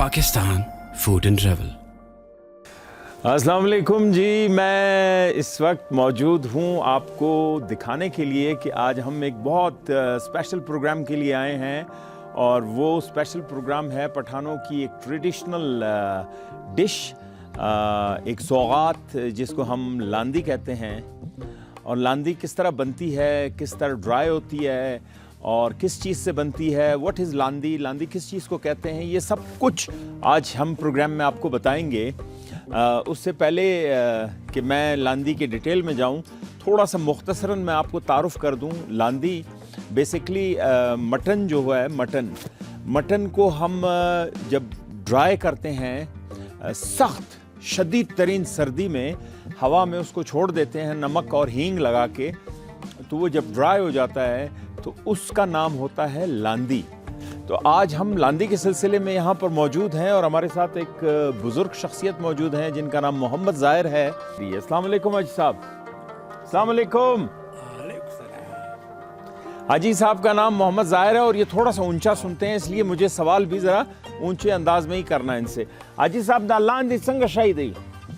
Pakistan food and travel. अस्सलाम वालेकुम जी, मैं इस वक्त मौजूद हूँ आपको दिखाने के लिए कि आज हम एक बहुत स्पेशल प्रोग्राम के लिए आए हैं और वो स्पेशल प्रोग्राम है पठानों की एक ट्रेडिशनल डिश, एक सौगात जिसको हम लांदी कहते हैं। और लांदी किस तरह बनती है, किस तरह ड्राई होती है और किस चीज़ से बनती है, व्हाट इज़ लांदी, लांदी किस चीज़ को कहते हैं, ये सब कुछ आज हम प्रोग्राम में आपको बताएंगे। उससे पहले कि मैं लांदी के डिटेल में जाऊं, थोड़ा सा मुख्तसरन मैं आपको तारुफ़ कर दूं। लांदी बेसिकली मटन जो है, मटन को हम जब ड्राई करते हैं सख्त शदीद तरीन सर्दी में हवा में उसको छोड़ देते हैं नमक और हींग लगा के, तो वो जब ड्राई हो जाता है तो उसका नाम होता है लांदी। तो आज हम लांदी के सिलसिले में यहाँ पर मौजूद हैं और हमारे साथ एक बुज़ुर्ग शख्सियत मौजूद हैं जिनका नाम मोहम्मद ज़ाहिर है। अस्सलाम वालेकुम हाजी साहब। अस्सलाम वालेकुम। हाजी साहब का नाम मोहम्मद ज़ाहिर है और ये थोड़ा सा ऊंचा सुनते हैं, इसलिए मुझे सवाल भी ज़रा ऊंचे अंदाज में ही करना है इनसे। हाजी साहब दा लांदी संग शायदी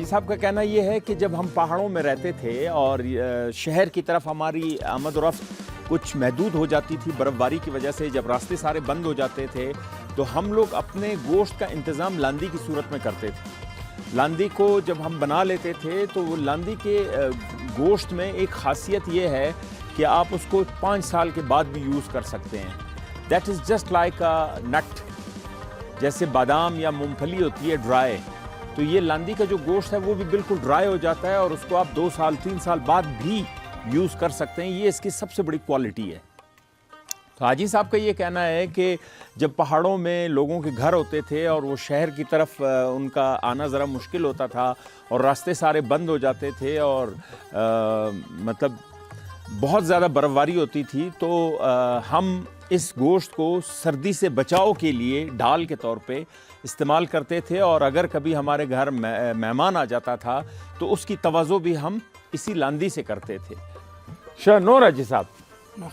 साहब का कहना ये है कि जब हम पहाड़ों में रहते थे और शहर की तरफ हमारी आमद और रफ्त कुछ महदूद हो जाती थी बर्फ़बारी की वजह से, जब रास्ते सारे बंद हो जाते थे तो हम लोग अपने गोश्त का इंतज़ाम लांदी की सूरत में करते थे। लांदी को जब हम बना लेते थे तो वो लांदी के गोश्त में एक ख़ासियत ये है कि आप उसको 5 साल के बाद भी यूज़ कर सकते हैं। That is just like a nut, जैसे बादाम या मूंगफली होती है ड्राई, तो ये लांदी का जो गोश्त है वो भी बिल्कुल ड्राई हो जाता है और उसको आप 2 साल 3 साल बाद भी यूज़ कर सकते हैं। ये इसकी सबसे बड़ी क्वालिटी है। तो हाजी साहब का ये कहना है कि जब पहाड़ों में लोगों के घर होते थे और वो शहर की तरफ उनका आना ज़रा मुश्किल होता था और रास्ते सारे बंद हो जाते थे और मतलब बहुत ज़्यादा बर्फ़बारी होती थी, तो हम इस गोश्त को सर्दी से बचाव के लिए ढाल के तौर पे इस्तेमाल करते थे और अगर कभी हमारे घर मेहमान आ जाता था तो उसकी तवज़ो भी हम इसी लांदी से करते थे। शाह नूर हाजी साहब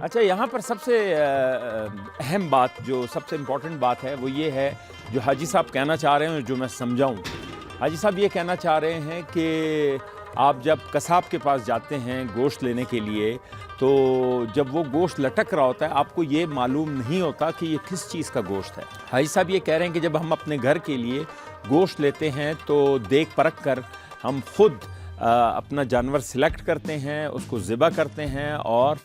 अच्छा, यहाँ पर सबसे अहम बात, जो सबसे इम्पोर्टेंट बात है वो ये है जो हाजी साहब कहना चाह रहे हैं, जो मैं समझाऊँ। हाजी साहब ये कहना चाह रहे हैं कि आप जब कसाब के पास जाते हैं गोश्त लेने के लिए, तो जब वो गोश्त लटक रहा होता है आपको ये मालूम नहीं होता कि ये किस चीज़ का गोश्त है। हाजी साहब ये कह रहे हैं कि जब हम अपने घर के लिए गोश्त लेते हैं तो देख परख कर हम खुद अपना जानवर सिलेक्ट करते हैं, उसको ज़िबा करते हैं और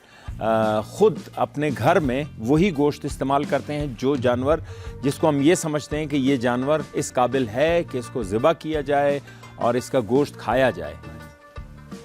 ख़ुद अपने घर में वही गोश्त इस्तेमाल करते हैं जो जानवर जिसको हम ये समझते हैं कि ये जानवर इस काबिल है कि इसको ज़िबा किया जाए और इसका गोश्त खाया जाए।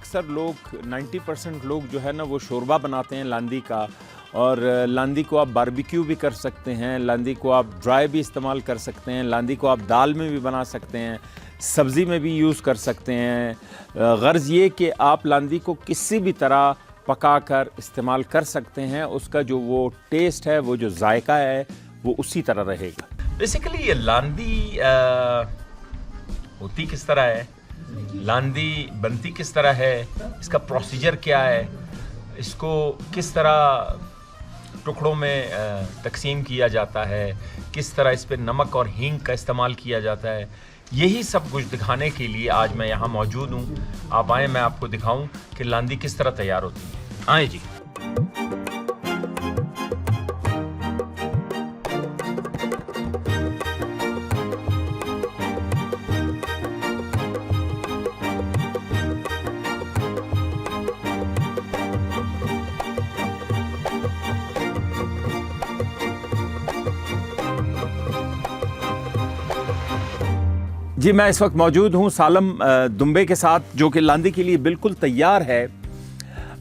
अक्सर लोग 90% लोग जो है ना वो शोरबा बनाते हैं लांदी का, और लांदी को आप बारबेक्यू भी कर सकते हैं, लांदी को आप ड्राई भी इस्तेमाल कर सकते हैं, लांदी को आप दाल में भी बना सकते हैं, सब्ज़ी में भी यूज़ कर सकते हैं। गर्ज़ ये कि आप लांदी को किसी भी तरह पका कर इस्तेमाल कर सकते हैं, उसका जो वो टेस्ट है, वो जो जायका है वो उसी तरह रहेगा। बेसिकली ये लांदी होती किस तरह है, लांदी बनती किस तरह है, इसका प्रोसीजर क्या है, इसको किस तरह टुकड़ों में तकसीम किया जाता है, किस तरह इस पर नमक और हींग का इस्तेमाल किया जाता है, यही सब कुछ दिखाने के लिए आज मैं यहाँ मौजूद हूँ। आप आएँ, मैं आपको दिखाऊँ कि लांदी किस तरह तैयार होती है। आएँ जी। जी, मैं इस वक्त मौजूद हूँ सालम दुम्बे के साथ, जो कि लांदी के लिए बिल्कुल तैयार है।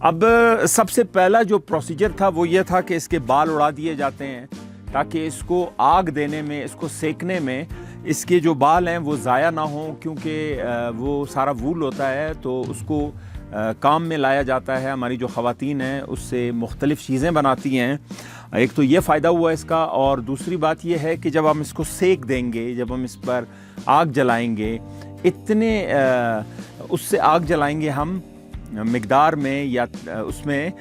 अब सबसे पहला जो प्रोसीजर था वो ये था कि इसके बाल उड़ा दिए जाते हैं ताकि इसको आग देने में, इसको सेकने में इसके जो बाल हैं वो ज़ाया ना हो, क्योंकि वो सारा वूल होता है तो उसको काम में लाया जाता है। हमारी जो ख़वातीन हैं उससे मुख्तलिफ़ चीज़ें बनाती हैं। एक तो ये फ़ायदा हुआ इसका, और दूसरी बात ये है कि जब हम इसको सेक देंगे, जब हम इस पर आग जलाएंगे, इतने उससे आग जलाएंगे हम मिकदार में या उसमें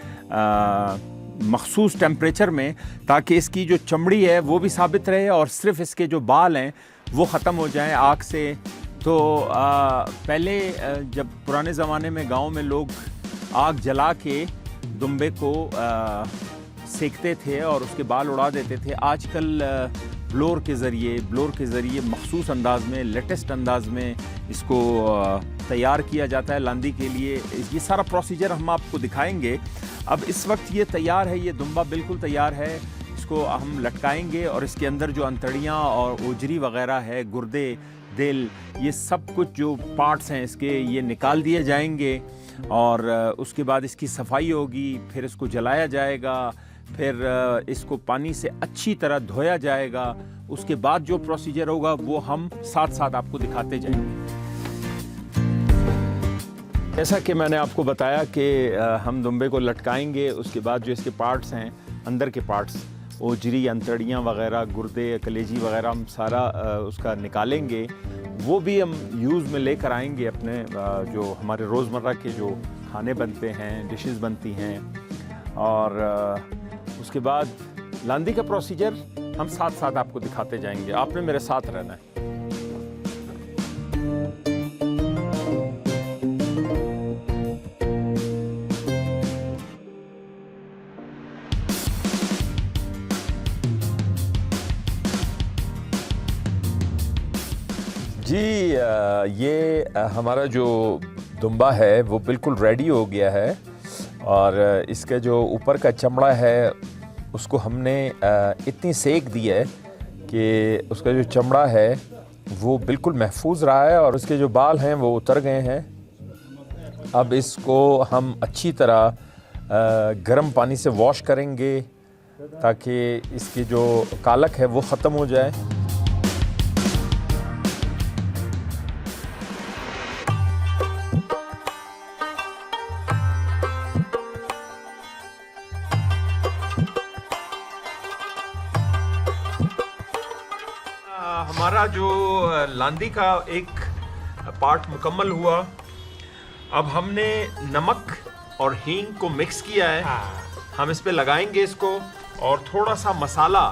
मखसूस टेम्परेचर में, ताकि इसकी जो चमड़ी है वो भी साबित रहे और सिर्फ इसके जो बाल हैं वो ख़त्म हो जाएं आग से। तो पहले जब पुराने ज़माने में गांव में लोग आग जला के दुम्बे को सेकते थे और उसके बाल उड़ा देते थे। आजकल ब्लोर के ज़रिए मखसूस अंदाज में, लेटेस्ट अंदाज में इसको तैयार किया जाता है लांदी के लिए। ये सारा प्रोसीजर हम आपको दिखाएंगे। अब इस वक्त ये तैयार है, ये दुम्बा बिल्कुल तैयार है। इसको हम लटकाएंगे और इसके अंदर जो अंतड़ियाँ और ओजरी वग़ैरह है, गुर्दे, दिल, ये सब कुछ जो पार्ट्स हैं इसके, ये निकाल दिए जाएंगे और उसके बाद इसकी सफाई होगी। फिर इसको जलाया जाएगा, फिर इसको पानी से अच्छी तरह धोया जाएगा। उसके बाद जो प्रोसीजर होगा वो हम साथ साथ आपको दिखाते जाएंगे। जैसा कि मैंने आपको बताया कि हम दुम्बे को लटकाएंगे, उसके बाद जो इसके पार्ट्स हैं, अंदर के पार्ट्स, ओजरी, अंतड़ियाँ वग़ैरह, गुर्दे, कलेजी वग़ैरह, हम सारा उसका निकालेंगे। वो भी हम यूज़ में लेकर आएंगे अपने जो हमारे रोज़मर्रा के जो खाने बनते हैं, डिशेस बनती हैं। और उसके बाद लांदी का प्रोसीजर हम साथ साथ आपको दिखाते जाएंगे। आपने मेरे साथ रहना है। जी, ये हमारा जो दुम्बा है वो बिल्कुल रेडी हो गया है और इसका जो ऊपर का चमड़ा है उसको हमने इतनी सेक दी है कि उसका जो चमड़ा है वो बिल्कुल महफूज रहा है और उसके जो बाल हैं वो उतर गए हैं। अब इसको हम अच्छी तरह गर्म पानी से वॉश करेंगे ताकि इसकी जो कालक है वो ख़त्म हो जाए। हमारा जो लांदी का एक पार्ट मुकम्मल हुआ। अब हमने नमक और हींग को मिक्स किया है। हम इस पे लगाएंगे इसको और थोड़ा सा मसाला,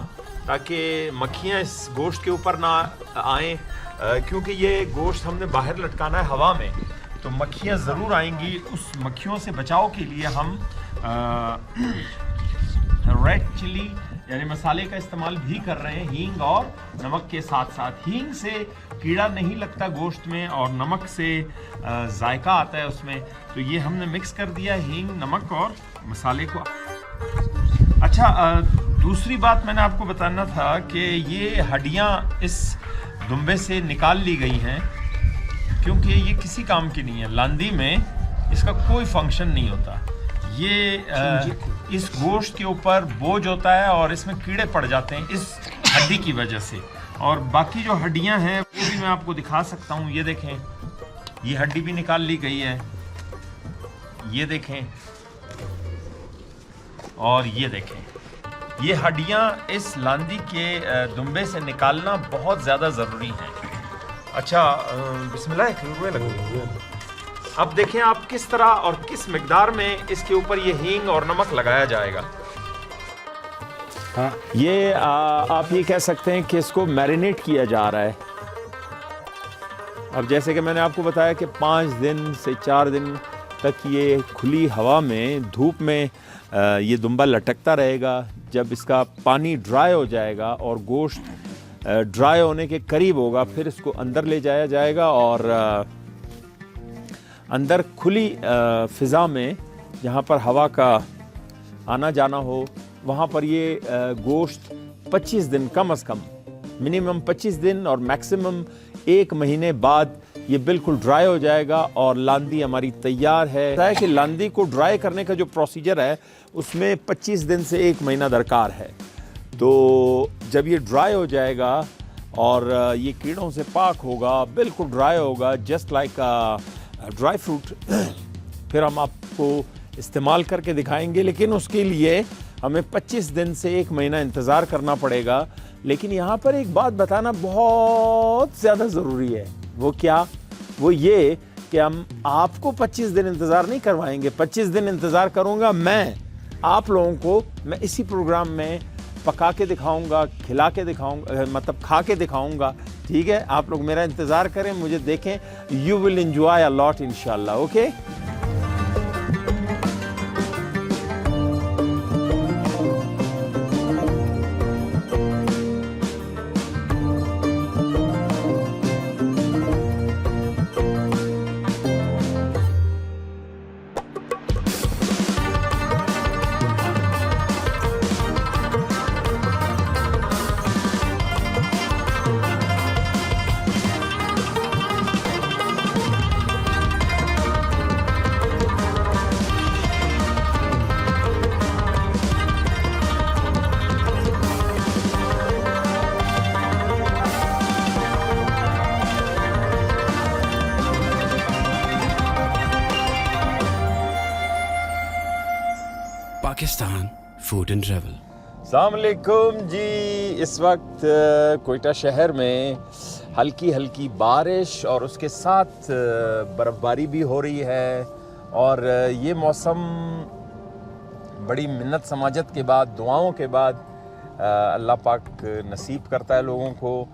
ताकि मक्खियाँ इस गोश्त के ऊपर ना आएँ, क्योंकि ये गोश्त हमने बाहर लटकाना है हवा में, तो मक्खियाँ ज़रूर आएंगी। उस मक्खियों से बचाव के लिए हम रेड चिली यानी मसाले का इस्तेमाल भी कर रहे हैं, हींग और नमक के साथ साथ। हींग से कीड़ा नहीं लगता गोश्त में और नमक से जायका आता है उसमें, तो ये हमने मिक्स कर दिया हींग, नमक और मसाले को। अच्छा, दूसरी बात मैंने आपको बताना था कि ये हड्डियाँ इस दुम्बे से निकाल ली गई हैं, क्योंकि ये किसी काम की नहीं है। लांदी में इसका कोई फंक्शन नहीं होता। ये इस गोश्त के ऊपर बोझ होता है और इसमें कीड़े पड़ जाते हैं इस हड्डी की वजह से। और बाकी जो हड्डियां हैं वो भी मैं आपको दिखा सकता हूँ। ये देखें, ये हड्डी भी निकाल ली गई है, ये देखें, और ये देखें। ये हड्डियां इस लांदी के दुम्बे से निकालना बहुत ज़्यादा ज़रूरी है। अच्छा, बिस्मिल्लाह। अब देखें आप किस तरह और किस मिकदार में इसके ऊपर ये हींग और नमक लगाया जाएगा। हाँ। ये आप ये कह सकते हैं कि इसको मैरिनेट किया जा रहा है। अब जैसे कि मैंने आपको बताया कि 5 दिन से 4 दिन तक ये खुली हवा में, धूप में ये दुम्बा लटकता रहेगा। जब इसका पानी ड्राई हो जाएगा और गोश्त ड्राई होने के करीब होगा, फिर इसको अंदर ले जाया जाएगा और अंदर खुली फ़िज़ा में, जहाँ पर हवा का आना जाना हो, वहाँ पर ये गोश्त 25 दिन, कम से कम मिनिमम 25 दिन और मैक्सिमम 1 महीने बाद ये बिल्कुल ड्राई हो जाएगा और लांदी हमारी तैयार है। कि लांदी को ड्राई करने का जो प्रोसीजर है उसमें 25 दिन से 1 महीना दरकार है। तो जब ये ड्राई हो जाएगा और ये कीड़ों से पाक होगा, बिल्कुल ड्राई होगा, जस्ट लाइक ड्राई फ्रूट, फिर हम आपको इस्तेमाल करके दिखाएंगे। लेकिन उसके लिए हमें 25 दिन से 1 महीना इंतज़ार करना पड़ेगा। लेकिन यहाँ पर एक बात बताना बहुत ज़्यादा ज़रूरी है। वो क्या? वो ये कि हम आपको 25 दिन इंतज़ार नहीं करवाएंगे। 25 दिन इंतज़ार करूँगा मैं आप लोगों को। मैं इसी प्रोग्राम में पका के दिखाऊँगा, खिला के दिखाऊँगा, मतलब खा के दिखाऊँगा। ठीक है, आप लोग मेरा इंतज़ार करें, मुझे देखें। You will enjoy a lot इंशाल्लाह। Okay. Pakistan food and travel. अस्सलाम वालेकुम जी। इस वक्त कोयटा शहर में हल्की हल्की बारिश और उसके साथ बर्फ़बारी भी हो रही है। और ये मौसम बड़ी मिन्नत समाजत के बाद, दुआओं के बाद अल्लाह पाक नसीब करता है लोगों को,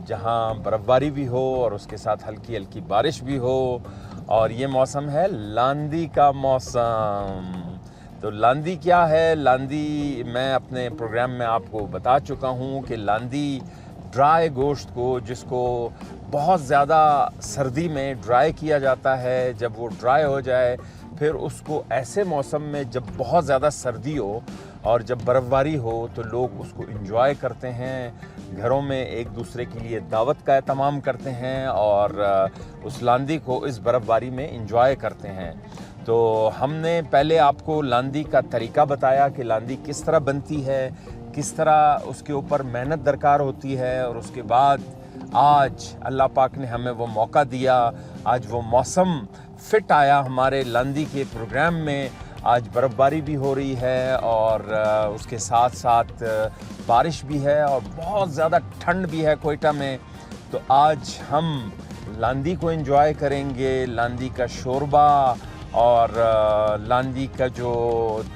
जहाँ बर्फ़बारी भी हो और उसके साथ हल्की हल्की बारिश भी हो। और ये मौसम है लांदी का मौसम। तो लांदी क्या है? लांदी मैं अपने प्रोग्राम में आपको बता चुका हूँ कि लांदी ड्राई गोश्त को, जिसको बहुत ज़्यादा सर्दी में ड्राई किया जाता है, जब वो ड्राई हो जाए फिर उसको ऐसे मौसम में जब बहुत ज़्यादा सर्दी हो और जब बर्फ़बारी हो तो लोग उसको एंजॉय करते हैं। घरों में एक दूसरे के लिए दावत का एहतमाम करते हैं और उस लांदी को इस बर्फ़बारी में एंजॉय करते हैं। तो हमने पहले आपको लांदी का तरीका बताया कि लांदी किस तरह बनती है, किस तरह उसके ऊपर मेहनत दरकार होती है। और उसके बाद आज अल्लाह पाक ने हमें वो मौका दिया, आज वो मौसम फिट आया हमारे लांदी के प्रोग्राम में। आज बर्फ़बारी भी हो रही है और उसके साथ साथ बारिश भी है और बहुत ज़्यादा ठंड भी है कोयटा में। तो आज हम लांदी को एंजॉय करेंगे। लांदी का शोरबा और लांदी का जो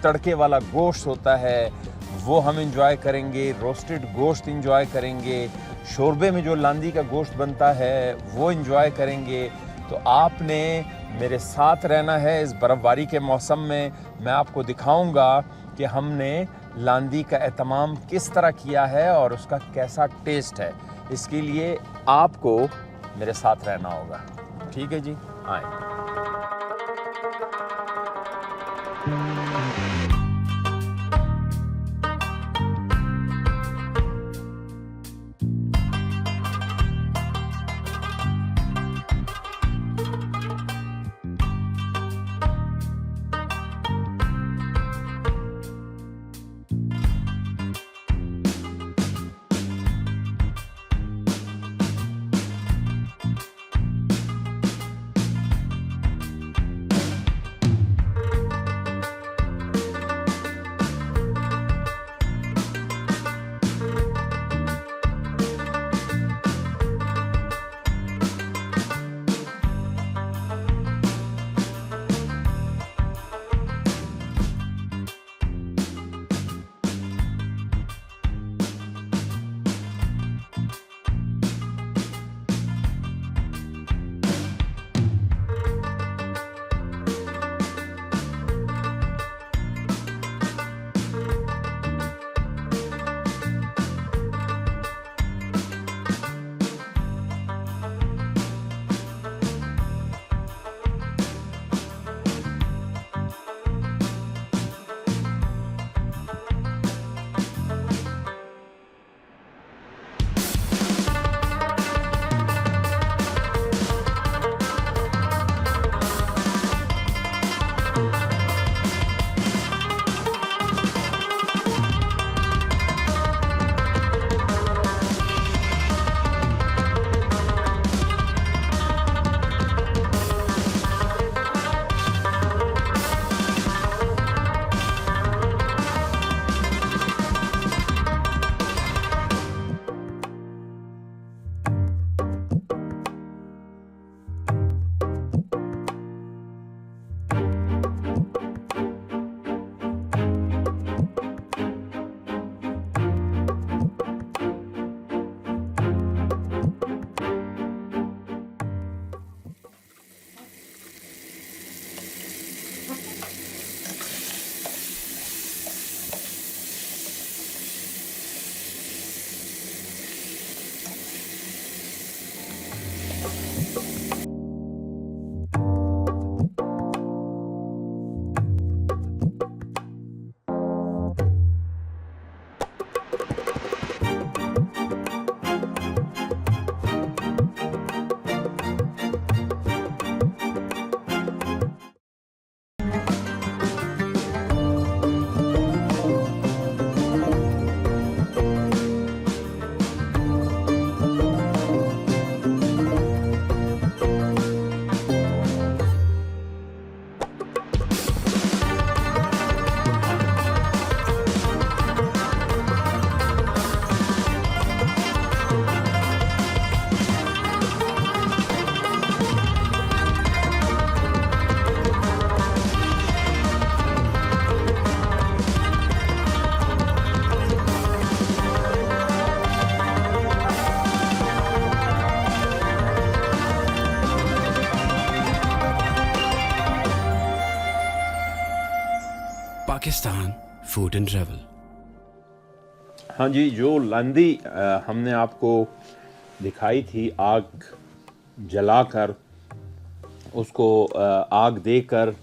तड़के वाला गोश्त होता है वो हम एंजॉय करेंगे। रोस्टेड गोश्त एंजॉय करेंगे। शोरबे में जो लांदी का गोश्त बनता है वो एंजॉय करेंगे। तो आपने मेरे साथ रहना है इस बर्फ़बारी के मौसम में। मैं आपको दिखाऊंगा कि हमने लांदी का एहतमाम किस तरह किया है और उसका कैसा टेस्ट है। इसके लिए आपको मेरे साथ रहना होगा। ठीक है जी, आए। Pakistan Food and Travel. हाँ जी, जो लांदी हमने आपको दिखाई थी, आग जलाकर उसको आग देकर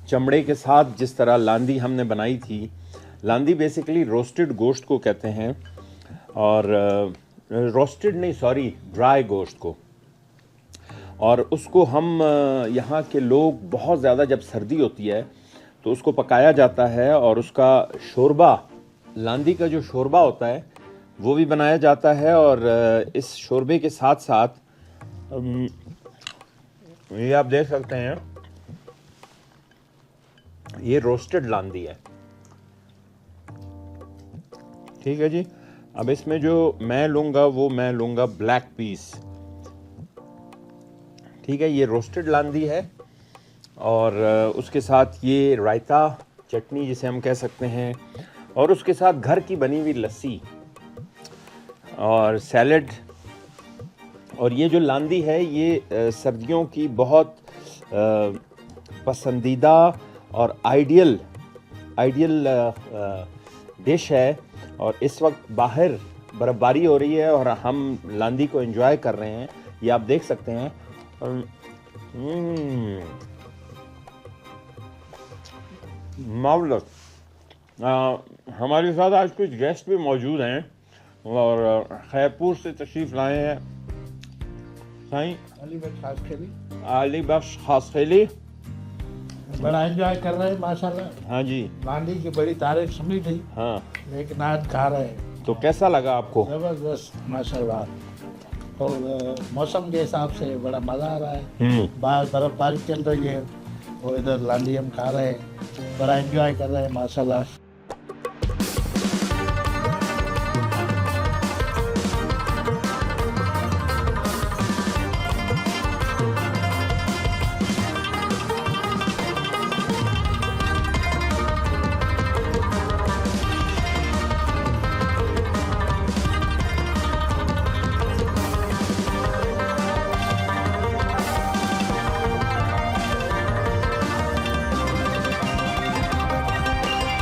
चमड़े के साथ जिस तरह लांदी हमने बनाई थी। लांदी बेसिकली रोस्टेड गोश्त को कहते हैं, और रोस्टेड नहीं, सॉरी, ड्राई गोश्त को। और उसको हम यहाँ के लोग बहुत ज़्यादा, जब सर्दी होती है तो उसको पकाया जाता है, और उसका शोरबा, लांदी का जो शोरबा होता है वो भी बनाया जाता है। और इस शोरबे के साथ साथ ये आप देख सकते हैं, ये रोस्टेड लांदी है। ठीक है जी। अब इसमें जो मैं लूँगा वो मैं लूँगा ब्लैक पीस। ठीक है, ये रोस्टेड लांदी है, और उसके साथ ये रायता, चटनी जिसे हम कह सकते हैं, और उसके साथ घर की बनी हुई लस्सी और सैलड। और ये जो लांदी है ये सर्दियों की बहुत पसंदीदा और आइडियल डिश है। और इस वक्त बाहर बर्फ़बारी हो रही है और हम लांदी को एंजॉय कर रहे हैं, ये आप देख सकते हैं। मार्वलस। हमारे साथ आज कुछ गेस्ट भी मौजूद हैं, और खैरपुर से तशरीफ़ लाए हैं साईं अली बख्श खासखेली। बड़ा एंजॉय कर रहे हैं माशाल्लाह। हाँ जी। लांदी की बड़ी तारीफ सुनी थी, हाँ, लेकिन आज खा रहे हैं। तो कैसा लगा आपको? जबरदस्त माशाल्लाह। और मौसम के हिसाब से बड़ा मज़ा आ रहा है। बाहर बर्फबारी चल रही है और इधर लांदी हम खा रहे हैं, बड़ा एंजॉय कर रहे हैं माशाल्लाह।